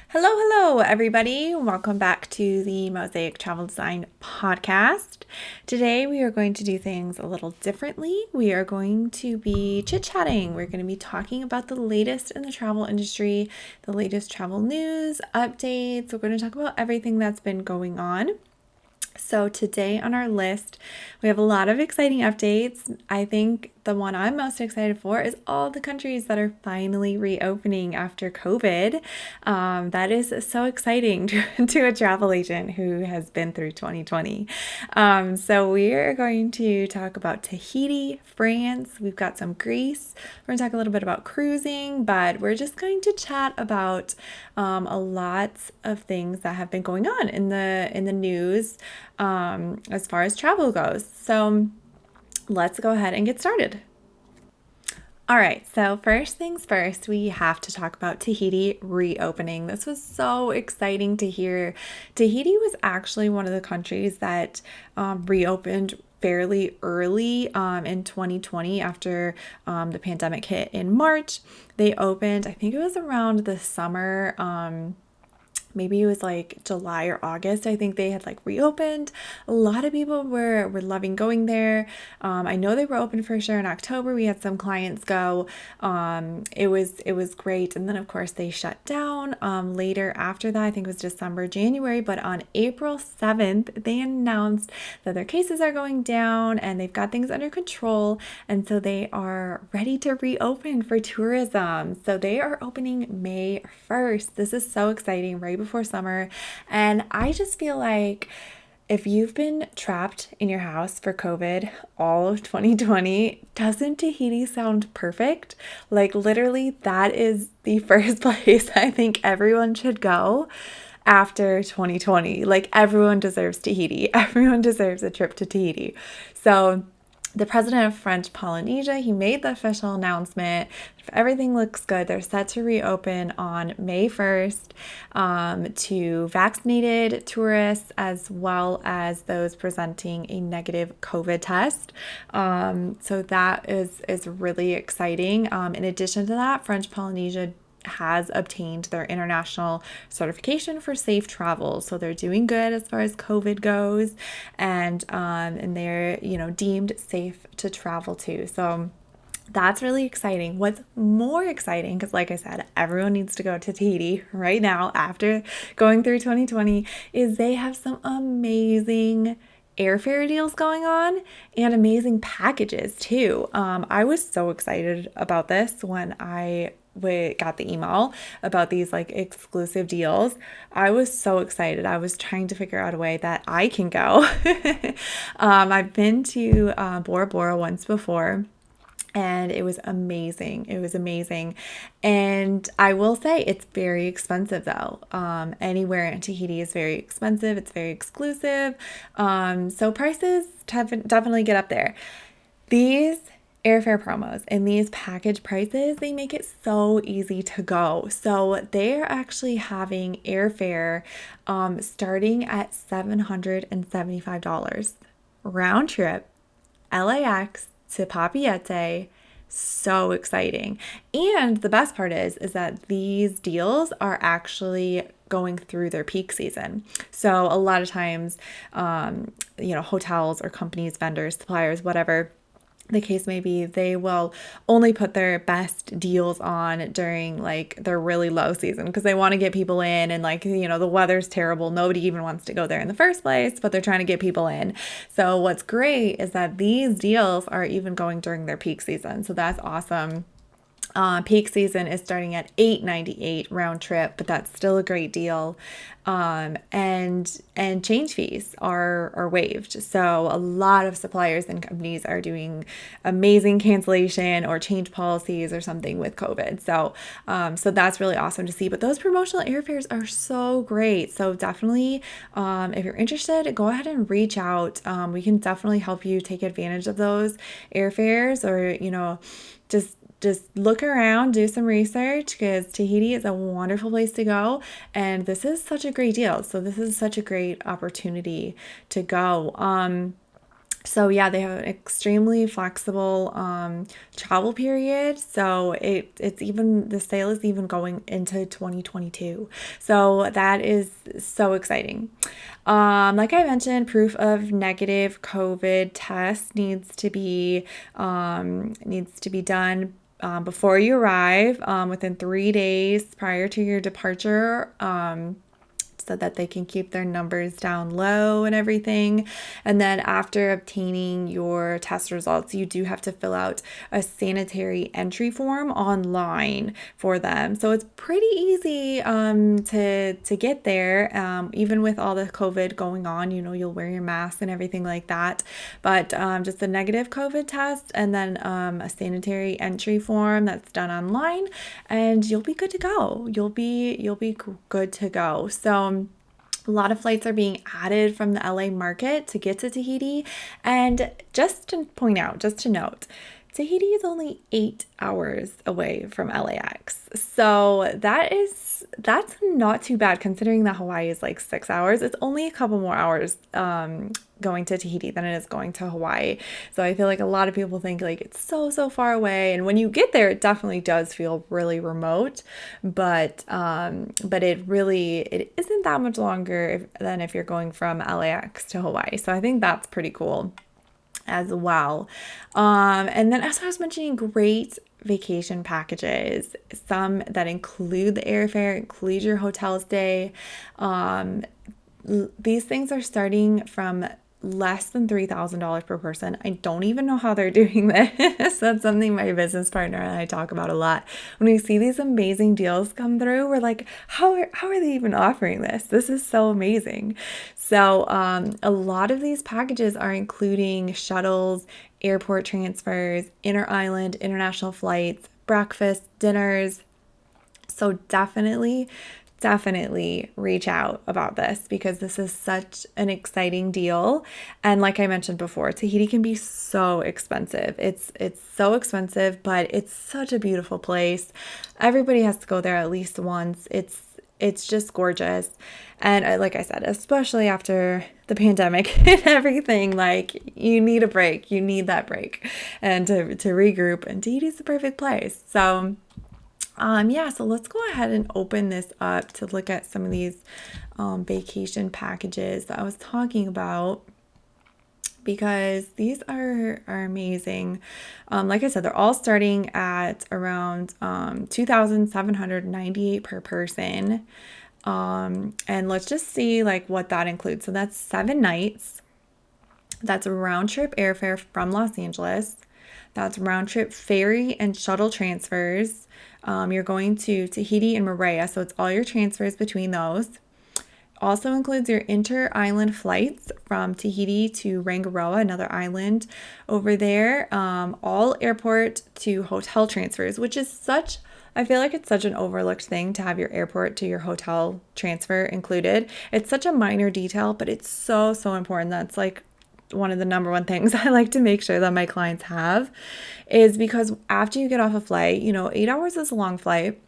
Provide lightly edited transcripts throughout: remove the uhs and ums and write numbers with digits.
Hello, everybody. Welcome back to the Mosaic Travel Design Podcast. Today, we are going to do things a little differently. We are going to be chit-chatting. We're going to be talking about the latest in the travel industry, the latest travel news, updates. We're going to talk about everything that's been going on. So today on our list, we have a lot of exciting updates. I think the one I'm most excited for is all the countries that are finally reopening after COVID. That is so exciting to a travel agent who has been through 2020. So we are going to talk about Tahiti, France. We've got some Greece. We're going to talk a little bit about cruising, but we're just going to chat about a lot of things that have been going on in the news as far as travel goes. So let's go ahead and get started. All right, so first things first, we have to talk about Tahiti reopening. This was so exciting to hear. Tahiti was actually one of the countries that reopened fairly early in 2020 after the pandemic hit in March. They opened, I think it was around the summer. Maybe it was like July or August. I think they had like reopened. A lot of people were loving going there. I know they were open for sure in October. We had some clients go. It was great. And then of course they shut down later after that. I think it was December, January. But on April 7th, they announced that their cases are going down and they've got things under control. And so they are ready to reopen for tourism. So they are opening May 1st. This is so exciting, right before summer. And I just feel like if you've been trapped in your house for COVID all of 2020, doesn't Tahiti sound perfect? Like literally that is the first place I think everyone should go after 2020. Like everyone deserves Tahiti. Everyone deserves a trip to Tahiti. So the president of French Polynesia, he made the official announcement. If everything looks good, they're set to reopen on May 1st to vaccinated tourists as well as those presenting a negative COVID test. So that is really exciting. In addition to that, French Polynesia has obtained their international certification for safe travel. So they're doing good as far as COVID goes, and they're, deemed safe to travel to. So that's really exciting. What's more exciting, because like I said, everyone needs to go to Tahiti right now after going through 2020, is they have some amazing airfare deals going on and amazing packages too. I was so excited about this when I got the email about these like exclusive deals. I was so excited. I was trying to figure out a way that I can go. I've been to Bora Bora once before. And it was amazing. It was amazing. And I will say it's very expensive though. Anywhere in Tahiti is very expensive. It's very exclusive. So prices definitely get up there. These airfare promos and these package prices, they make it so easy to go. So they're actually having airfare starting at $775 round trip, LAX to Papeete. So exciting. And the best part is that these deals are actually going through their peak season. So a lot of times, hotels or companies, vendors, suppliers, whatever the case may be, they will only put their best deals on during like their really low season because they want to get people in, and the weather's terrible. Nobody even wants to go there in the first place, but they're trying to get people in. So what's great is that these deals are even going during their peak season. So that's awesome. Peak season is starting at $898 round trip, but that's still a great deal. And change fees are waived. So a lot of suppliers and companies are doing amazing cancellation or change policies or something with COVID. So that's really awesome to see. But those promotional airfares are so great. So definitely, if you're interested, go ahead and reach out. We can definitely help you take advantage of those airfares, or just look around, do some research, because Tahiti is a wonderful place to go. And this is such a great deal. So this is such a great opportunity to go. So yeah, they have an extremely flexible travel period. So it's even, the sale is even going into 2022. So that is so exciting. Like I mentioned, proof of negative COVID test needs to be done before you arrive, within 3 days prior to your departure. So that they can keep their numbers down low and everything. And then after obtaining your test results, you do have to fill out a sanitary entry form online for them. So it's pretty easy to get there, even with all the COVID going on. You'll wear your mask and everything like that. But just a negative COVID test, and then a sanitary entry form that's done online, and you'll be good to go. You'll be good to go. So a lot of flights are being added from the LA market to get to Tahiti. And just to point out, just to note, Tahiti is only 8 hours away from LAX. So that's not too bad considering that Hawaii is like 6 hours. It's only a couple more hours going to Tahiti than it is going to Hawaii. So I feel like a lot of people think like it's so far away, and when you get there it definitely does feel really remote, but it isn't that much longer than if you're going from LAX to Hawaii. So I think that's pretty cool as well. And then, as I was mentioning, great vacation packages, some that include the airfare, include your hotel stay. These things are starting from less than $3,000 per person. I don't even know how they're doing this. That's something my business partner and I talk about a lot. When we see these amazing deals come through, we're like, how are they even offering this? This is so amazing. So a lot of these packages are including shuttles, airport transfers, inter-island, international flights, breakfast, dinners. So definitely reach out about this, because this is such an exciting deal. And like I mentioned before, Tahiti can be so expensive. It's so expensive, but it's such a beautiful place. Everybody has to go there at least once. It's just gorgeous. And like I said, especially after the pandemic and everything, like you need a break. You need that break and to regroup, and Tahiti's the perfect place. So so let's go ahead and open this up to look at some of these vacation packages that I was talking about, because these are amazing. Like I said, they're all starting at around $2,798 per person. And let's just see like what that includes. So that's 7 nights. That's a round trip airfare from Los Angeles. That's round trip ferry and shuttle transfers. You're going to Tahiti and Moorea, so it's all your transfers between those. Also includes your inter-island flights from Tahiti to Rangiroa, another island over there. All airport to hotel transfers, which is I feel like it's such an overlooked thing to have your airport to your hotel transfer included. It's such a minor detail, but it's so important. That's like one of the number one things I like to make sure that my clients have, is because after you get off a flight, 8 hours is a long flight.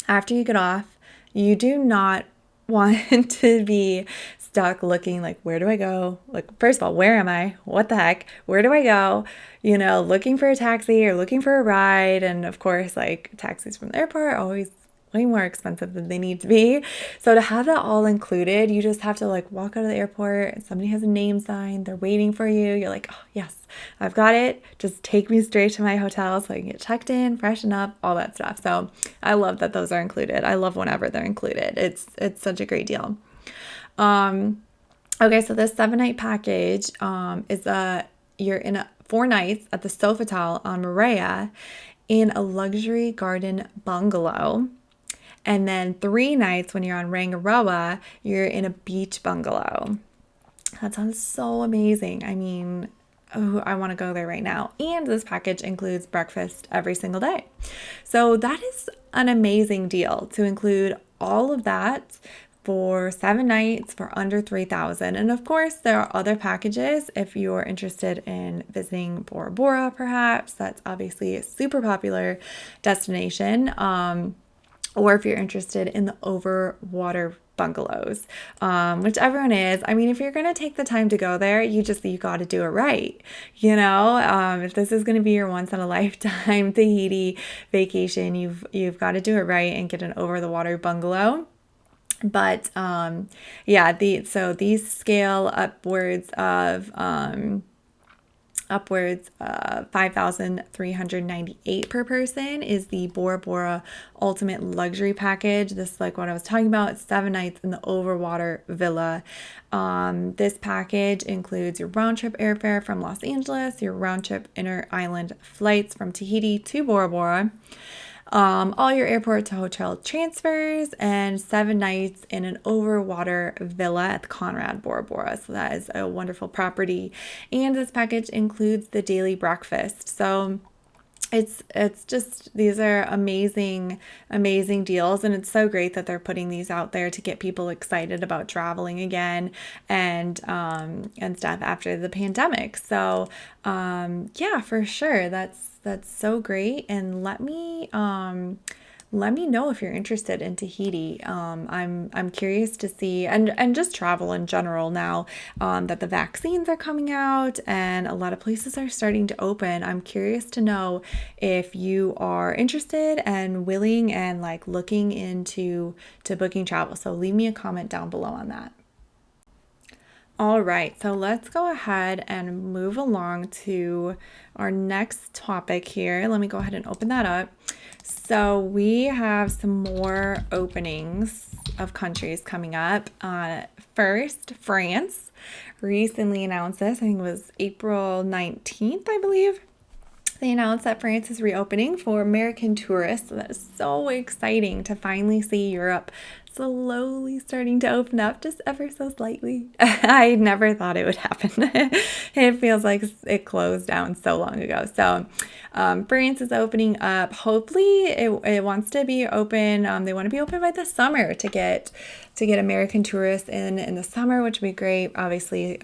After you get off, you do not want to be stuck looking like, where do I go? Like, first of all, where am I? What the heck? Where do I go? Looking for a taxi or looking for a ride. And of course, like taxis from the airport are always way more expensive than they need to be. So to have that all included, you just have to like walk out of the airport and somebody has a name sign, they're waiting for you. You're like, oh yes, I've got it. Just take me straight to my hotel so I can get checked in, freshen up, all that stuff. So I love that those are included. I love whenever they're included. It's such a great deal. Okay, so this 7-night package you're in 4 nights at the Sofitel on Moorea in a luxury garden bungalow. And then 3 nights when you're on Rangiroa, you're in a beach bungalow. That sounds so amazing. I mean, I want to go there right now. And this package includes breakfast every single day. So that is an amazing deal to include all of that for 7 nights for under $3,000. And of course, there are other packages if you're interested in visiting Bora Bora, perhaps. That's obviously a super popular destination. Or if you're interested in the overwater bungalows, which everyone is. I mean, if you're going to take the time to go there, you got to do it right. If this is going to be your once in a lifetime Tahiti vacation, you've got to do it right and get an over the water bungalow. But these scale upwards 5,398 per person is the Bora Bora Ultimate Luxury Package. This is like what I was talking about. It's 7 nights in the overwater villa. This package includes your round trip airfare from Los Angeles, your round trip inter island flights from Tahiti to Bora Bora, all your airport to hotel transfers, and 7 nights in an overwater villa at the Conrad Bora Bora. So that is a wonderful property. And this package includes the daily breakfast. So it's just, these are amazing deals, and it's so great that they're putting these out there to get people excited about traveling again and stuff after the pandemic. So for sure, that's so great. And let me know if you're interested in Tahiti. I'm curious to see, and just travel in general now that the vaccines are coming out and a lot of places are starting to open. I'm curious to know if you are interested and willing and like looking into booking travel. So leave me a comment down below on that. All right, so let's go ahead and move along to our next topic here. Let me go ahead and open that up. So we have some more openings of countries coming up. First, France recently announced this. I think it was April 19th, I believe. They announced that France is reopening for American tourists. So that is so exciting to finally see Europe slowly starting to open up just ever so slightly. I never thought it would happen. It feels like it closed down so long ago. So France is opening up. Hopefully it wants to be open. They want to be open by the summer to get American tourists in the summer, which would be great. Obviously,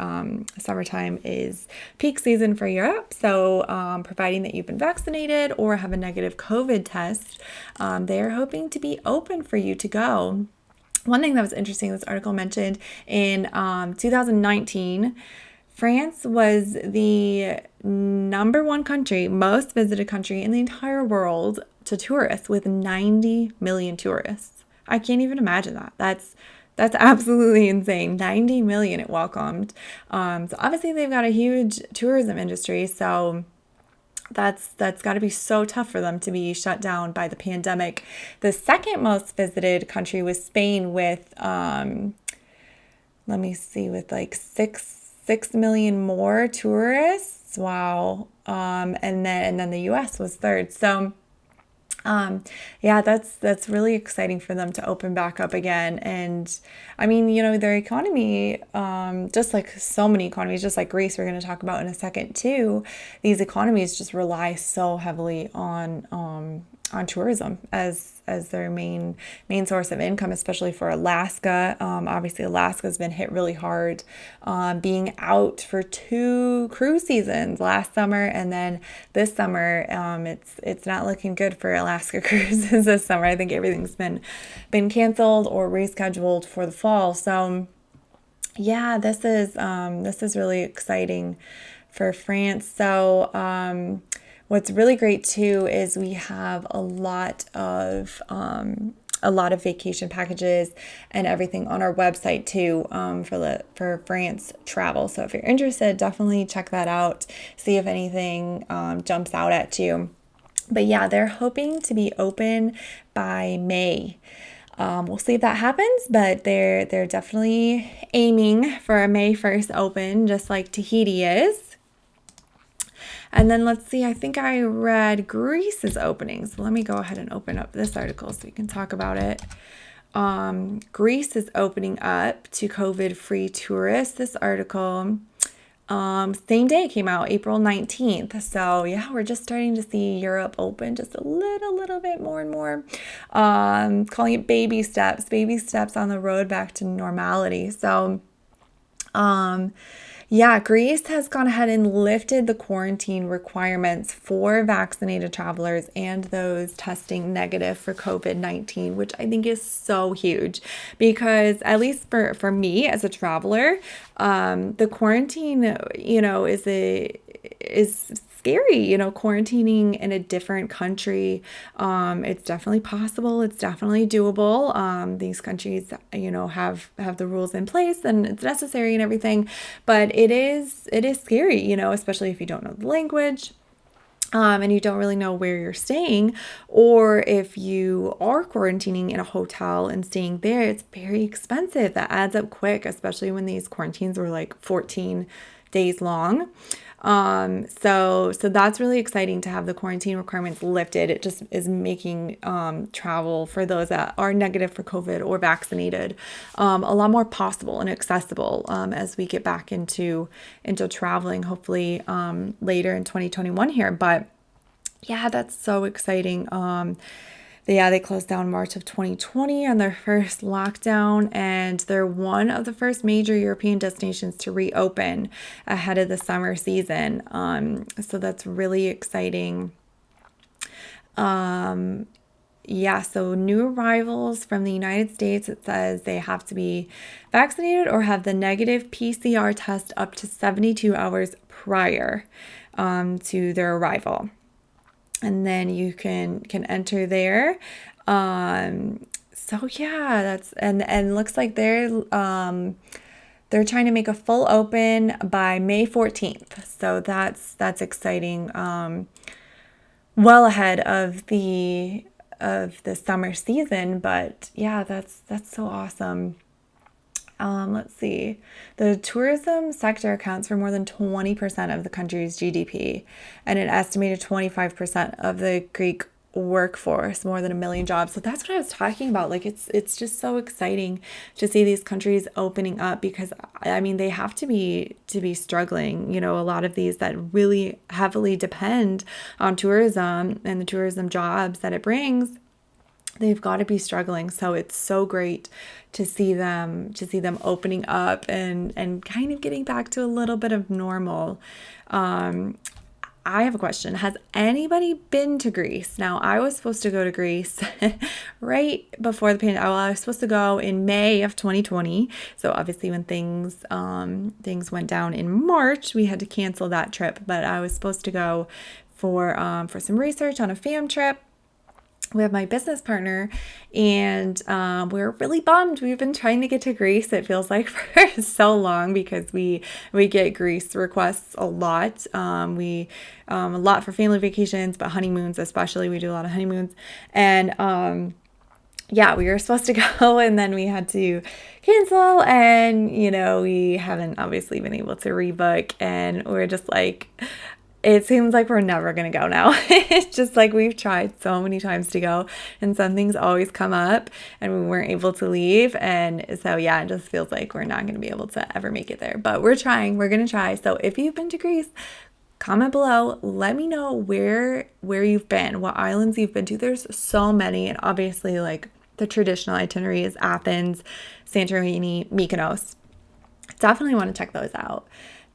summertime is peak season for Europe. So providing that you've been vaccinated or have a negative COVID test, they're hoping to be open for you to go. One thing that was interesting, this article mentioned in 2019, France was the number one country, most visited country in the entire world to tourists, with 90 million tourists. I can't even imagine that. That's absolutely insane. 90 million it welcomed. So obviously they've got a huge tourism industry. So that's got to be so tough for them to be shut down by the pandemic. The second most visited country was Spain with, with like 6 million more tourists. Wow. And then the US was third. So that's really exciting for them to open back up again. And I mean, their economy, just like so many economies, just like Greece, we're going to talk about in a second too, these economies just rely so heavily on tourism as their main source of income, especially for Alaska. Obviously, Alaska's been hit really hard, being out for 2 cruise seasons last summer, and then this summer, it's not looking good for Alaska cruises this summer. I think everything's been canceled or rescheduled for the fall. So yeah, this is really exciting for France. So what's really great too is we have a lot of vacation packages and everything on our website too, for France travel. So if you're interested, definitely check that out. See if anything jumps out at you. But yeah, they're hoping to be open by May. We'll see if that happens, but they're definitely aiming for a May 1st open, just like Tahiti is. And then let's see, I think I read Greece's opening. So let me go ahead and open up this article so we can talk about it. Greece is opening up to COVID-free tourists. This article, same day it came out, April 19th. So yeah, we're just starting to see Europe open just a little bit more and more. Calling it baby steps on the road back to normality. So Yeah, Greece has gone ahead and lifted the quarantine requirements for vaccinated travelers and those testing negative for COVID-19, which I think is so huge because, at least for me as a traveler, the quarantine, is scary, quarantining in a different country. It's definitely possible. It's definitely doable. These countries, have the rules in place and it's necessary and everything, but it is scary, especially if you don't know the language. And you don't really know where you're staying, or if you are quarantining in a hotel and staying there, it's very expensive. That adds up quick, especially when these quarantines were like 14 days long. So that's really exciting to have the quarantine requirements lifted. It just is making travel for those that are negative for COVID or vaccinated a lot more possible and accessible as we get back into traveling, hopefully later in 2021 here. But yeah, that's so exciting. They closed down March of 2020 on their first lockdown, and they're one of the first major European destinations to reopen ahead of the summer season. So that's really exciting. So new arrivals from the United States, it says they have to be vaccinated or have the negative PCR test up to 72 hours prior to their arrival. And then you can enter there. So yeah, that's and looks like they're trying to make a full open by May 14th. So that's exciting. Well ahead of the summer season, but yeah, that's so awesome. Let's see. The tourism sector accounts for more than 20% of the country's GDP and an estimated 25% of the Greek workforce, more than 1 million jobs. So that's what I was talking about. Like it's just so exciting to see these countries opening up because I mean they have to be struggling. A lot of these that really heavily depend on tourism and the tourism jobs that it brings, they've got to be struggling. So it's so great to see them opening up and kind of getting back to a little bit of normal. I have a question. Has anybody been to Greece? Now, I was supposed to go to Greece right before the pandemic. Well, I was supposed to go in May of 2020. So obviously when things went down in March, we had to cancel that trip. But I was supposed to go for some research on a fam trip with my business partner, and we're really bummed. We've been trying to get to Greece, it feels like, for so long because we get Greece requests a lot. We a lot for family vacations, but honeymoons especially. We do a lot of honeymoons, and we were supposed to go and then we had to cancel, and we haven't obviously been able to rebook, and we're just like, it seems like we're never going to go now. It's just like we've tried so many times to go and some things always come up and we weren't able to leave. And so, yeah, it just feels like we're not going to be able to ever make it there. But we're trying. We're going to try. So if you've been to Greece, comment below. Let me know where you've been, what islands you've been to. There's so many. And obviously, like, the traditional itinerary is Athens, Santorini, Mykonos. Definitely want to check those out.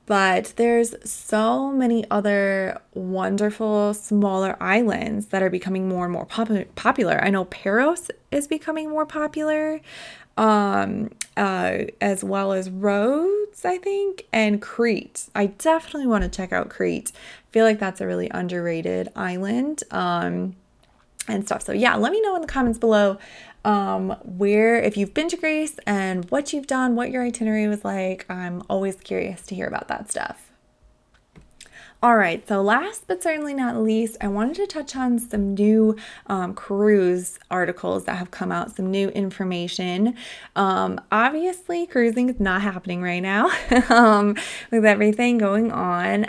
But there's so many other wonderful smaller islands that are becoming more and more popular. I know Paros is becoming more popular, as well as Rhodes, I think, and Crete. I definitely want to check out Crete. I feel like that's a really underrated island, and stuff. So yeah, let me know in the comments below if you've been to Greece and what you've done, what your itinerary was like. I'm always curious to hear about that stuff. All right, so last but certainly not least, I wanted to touch on some new cruise articles that have come out, some new information. Obviously, cruising is not happening right now with everything going on.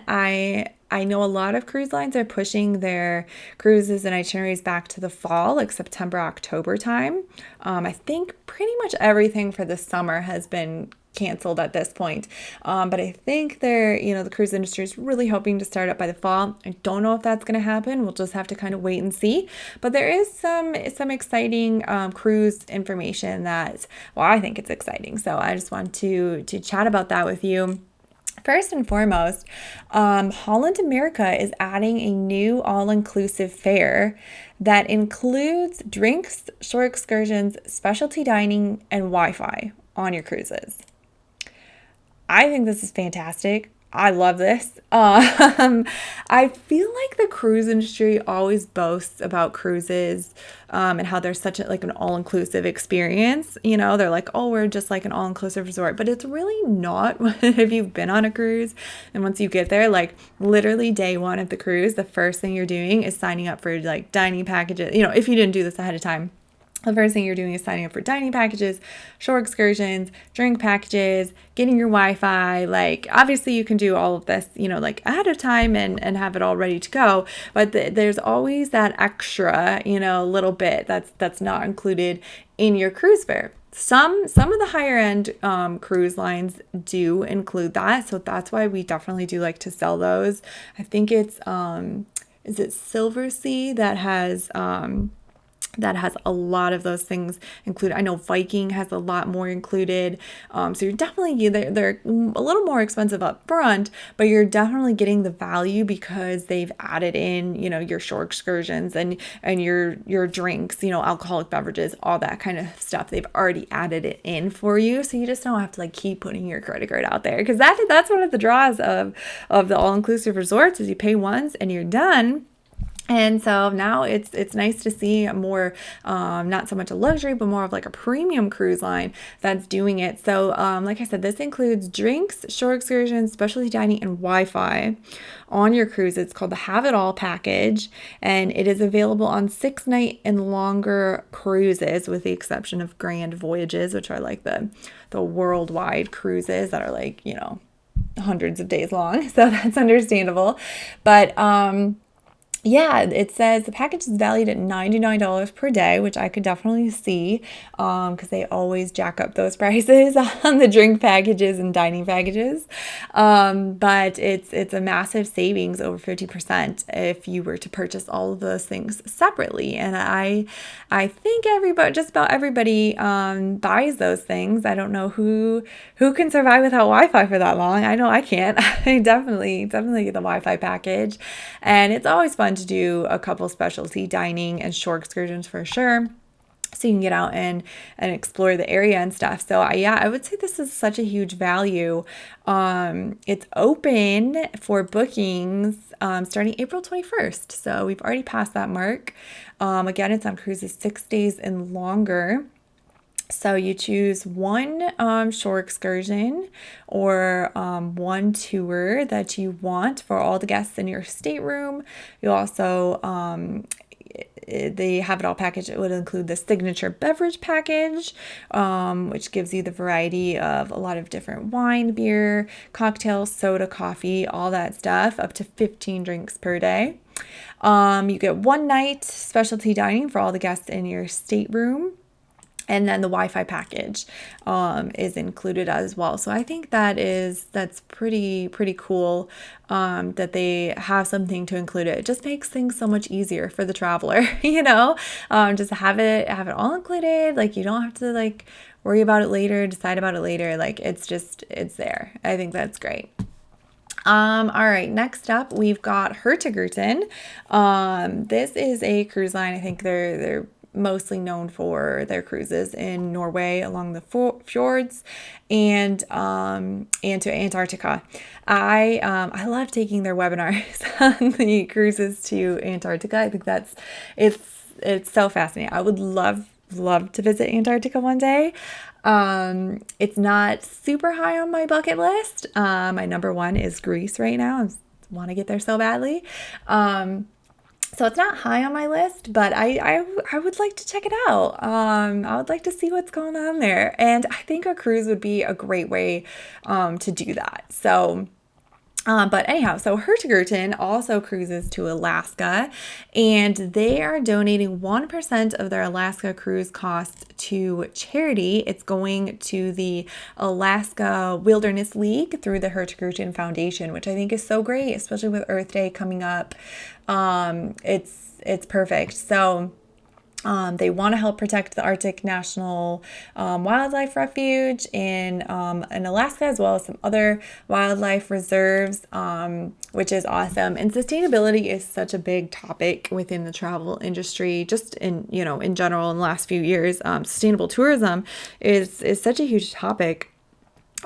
I know a lot of cruise lines are pushing their cruises and itineraries back to the fall, like September, October time. I think pretty much everything for the summer has been canceled at this point. But I think the cruise industry is really hoping to start up by the fall. I don't know if that's going to happen. We'll just have to kind of wait and see. But there is some exciting cruise information I think it's exciting. So I just want to chat about that with you. First and foremost, Holland America is adding a new all-inclusive fare that includes drinks, shore excursions, specialty dining, and Wi-Fi on your cruises. I think this is fantastic. I love this. I feel like the cruise industry always boasts about cruises, and how they're such like an all-inclusive experience. You know, they're like, oh, we're just like an all-inclusive resort, but it's really not. If you've been on a cruise, and once you get there, like literally day one of the cruise, the first thing you're doing is signing up for like dining packages. You know, if you didn't do this ahead of time, the first thing you're doing is signing up for dining packages, shore excursions, drink packages, getting your Wi-Fi. Like, obviously you can do all of this, you know, like ahead of time and have it all ready to go. But there's always that extra, you know, little bit that's not included in your cruise fare. Some of the higher end cruise lines do include that. So that's why we definitely do like to sell those. I think it's, is it Silver Sea that has a lot of those things included. I know Viking has a lot more included. So you're definitely, they're a little more expensive up front, but you're definitely getting the value because they've added in, you know, your shore excursions and your drinks, you know, alcoholic beverages, all that kind of stuff. They've already added it in for you. So you just don't have to like keep putting your credit card out there, because that's one of the draws of the all-inclusive resorts is you pay once and you're done. And so now it's nice to see more, not so much a luxury, but more of like a premium cruise line that's doing it. So like I said, this includes drinks, shore excursions, specialty dining, and Wi-Fi on your cruise. It's called the Have It All package, and it is available on 6-night and longer cruises, with the exception of grand voyages, which are like the worldwide cruises that are like, you know, hundreds of days long. So that's understandable. But yeah, it says the package is valued at $99 per day, which I could definitely see, because they always jack up those prices on the drink packages and dining packages. But it's a massive savings, over 50%, if you were to purchase all of those things separately. And I think just about everybody buys those things. I don't know who can survive without Wi-Fi for that long. I know I can't. I definitely get the Wi-Fi package, and it's always fun to do a couple specialty dining and shore excursions for sure, so you can get out and explore the area and stuff. So I would say this is such a huge value. It's open for bookings starting April 21st. So we've already passed that mark. Again, it's on cruises 6 days and longer. So you choose one shore excursion or one tour that you want for all the guests in your stateroom. You also, the Have It All package, it would include the signature beverage package, which gives you the variety of a lot of different wine, beer, cocktails, soda, coffee, all that stuff, up to 15 drinks per day. You get 1 night specialty dining for all the guests in your stateroom. And then the Wi-Fi package is included as well. So I think that's pretty cool, that they have something to include it. It just makes things so much easier for the traveler, you know, just have it all included. Like, you don't have to like worry about it later, decide about it later. Like, it's there. I think that's great. All right, next up we've got Hurtigruten. This is a cruise line. I think they're mostly known for their cruises in Norway along the fjords and to Antarctica. I love taking their webinars on the cruises to Antarctica. I think it's so fascinating. I would love to visit Antarctica one day. It's not super high on my bucket list. My number one is Greece right now. I want to get there so badly. So it's not high on my list, but I would like to check it out. I would like to see what's going on there. And I think a cruise would be a great way to do that. So but anyhow, so Hurtigruten also cruises to Alaska, and they are donating 1% of their Alaska cruise costs to charity. It's going to the Alaska Wilderness League through the Hurtigruten Foundation, which I think is so great, especially with Earth Day coming up. It's perfect. So They want to help protect the Arctic National Wildlife Refuge in Alaska, as well as some other wildlife reserves, which is awesome. And sustainability is such a big topic within the travel industry, just in general in the last few years. Sustainable tourism is such a huge topic.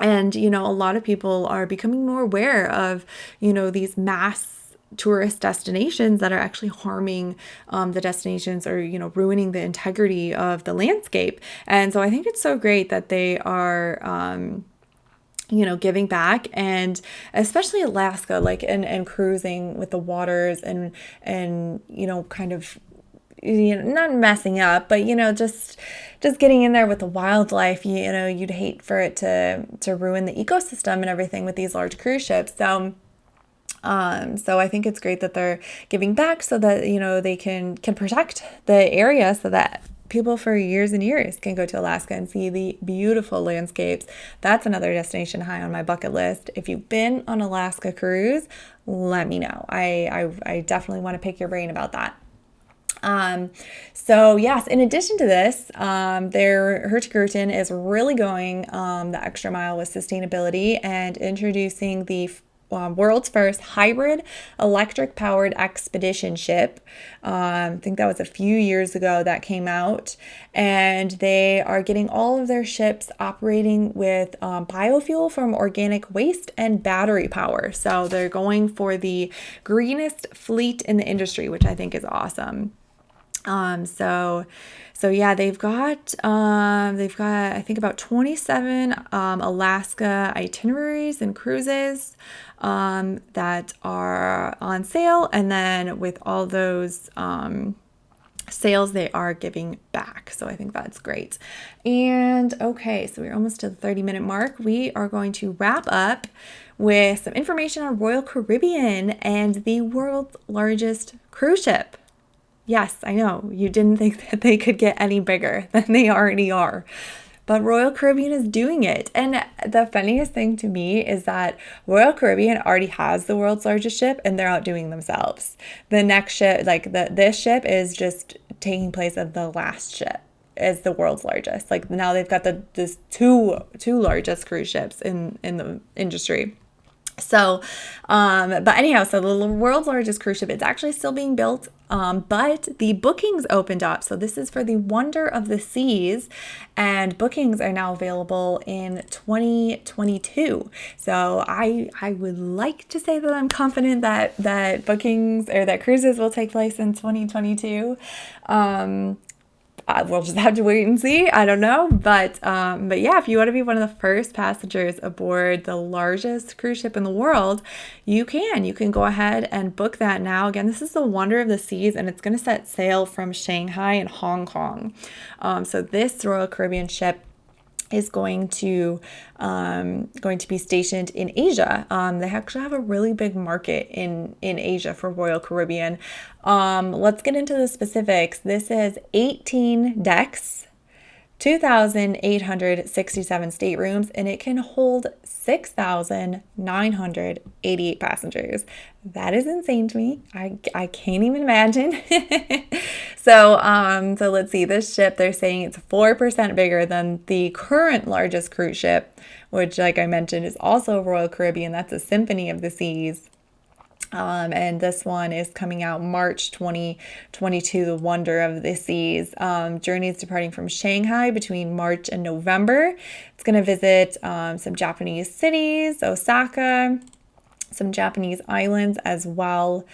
And, a lot of people are becoming more aware of, these mass tourist destinations that are actually harming the destinations, or ruining the integrity of the landscape. And so I think it's so great that they are giving back, and especially Alaska, like and cruising with the waters, and kind of not messing up, but just getting in there with the wildlife. You'd hate for it to ruin the ecosystem and everything with these large cruise ships. So I think it's great that they're giving back, so that they can protect the area, so that people for years and years can go to Alaska and see the beautiful landscapes. That's another destination high on my bucket list. If you've been on Alaska cruise, let me know. I definitely want to pick your brain about that. So yes, in addition to this, their Hurtigruten is really going the extra mile with sustainability, and introducing the world's first hybrid electric powered expedition ship. I think that was a few years ago that came out, and they are getting all of their ships operating with biofuel from organic waste and battery power. So they're going for the greenest fleet in the industry, which I think is awesome. So yeah, they've got I think about 27 Alaska itineraries and cruises that are on sale, and then with all those sales, they are giving back. So I think that's great. And okay, so we're almost to the 30-minute mark. We are going to wrap up with some information on Royal Caribbean and the world's largest cruise ship. Yes, I know, you didn't think that they could get any bigger than they already are, but Royal Caribbean is doing it. And the funniest thing to me is that Royal Caribbean already has the world's largest ship, and they're outdoing themselves. The next ship, this ship is just taking place of the last ship as the world's largest. Like, now they've got this two largest cruise ships in the industry. So, but anyhow, so the world's largest cruise ship, it's actually still being built, but the bookings opened up. So this is for the Wonder of the Seas, and bookings are now available in 2022. So I would like to say that I'm confident that bookings, or that cruises, will take place in 2022. We'll just have to wait and see. I don't know. But yeah, if you want to be one of the first passengers aboard the largest cruise ship in the world, you can go ahead and book that now. Again, this is the Wonder of the Seas, and it's going to set sail from Shanghai and Hong Kong. So this Royal Caribbean ship is going to be stationed in Asia. They actually have a really big market in Asia for Royal Caribbean. Let's get into the specifics. This is 18 decks, 2,867 staterooms, and it can hold 6,988 passengers. That is insane to me. I can't even imagine. So let's see. This ship, they're saying it's 4% bigger than the current largest cruise ship, which, like I mentioned, is also Royal Caribbean. That's a Symphony of the Seas. And this one is coming out March 2022, the Wonder of the Seas. Journeys departing from Shanghai between March and November. It's going to visit some Japanese cities, Osaka, some Japanese islands as well,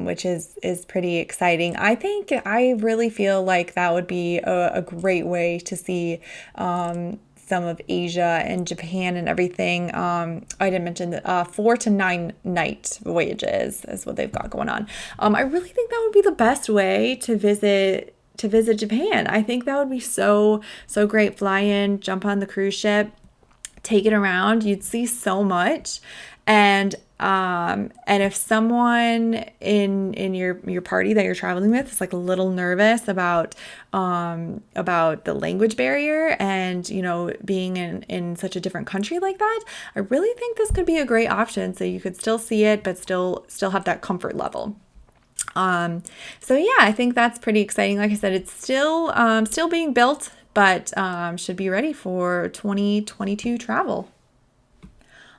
which is pretty exciting. I really feel like that would be a great way to see some of Asia and Japan and everything. I didn't mention that 4 to 9 night voyages is what they've got going on. I really think that would be the best way to visit Japan. I think that would be so great. Fly in, jump on the cruise ship, take it around. You'd see so much. And if someone in your party that you're traveling with is like a little nervous about the language barrier and being in such a different country like that, I really think this could be a great option. So you could still see it, but still have that comfort level. So yeah, I think that's pretty exciting. Like I said, it's still being built, but should be ready for 2022 travel.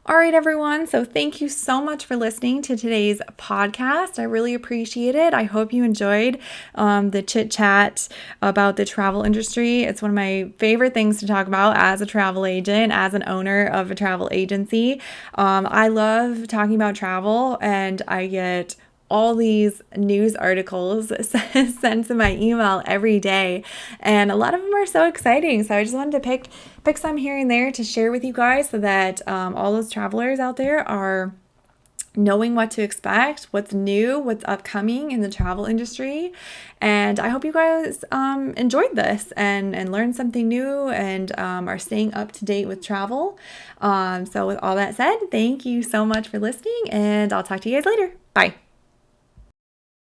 All right, everyone. So thank you so much for listening to today's podcast. I really appreciate it. I hope you enjoyed the chit chat about the travel industry. It's one of my favorite things to talk about as a travel agent, as an owner of a travel agency. I love talking about travel, and I get all these news articles sent to my email every day, and a lot of them are so exciting. So I just wanted to pick some here and there to share with you guys, so that all those travelers out there are knowing what to expect, what's new, what's upcoming in the travel industry. And I hope you guys enjoyed this and learned something new, and are staying up to date with travel. So with all that said, thank you so much for listening, and I'll talk to you guys later. Bye.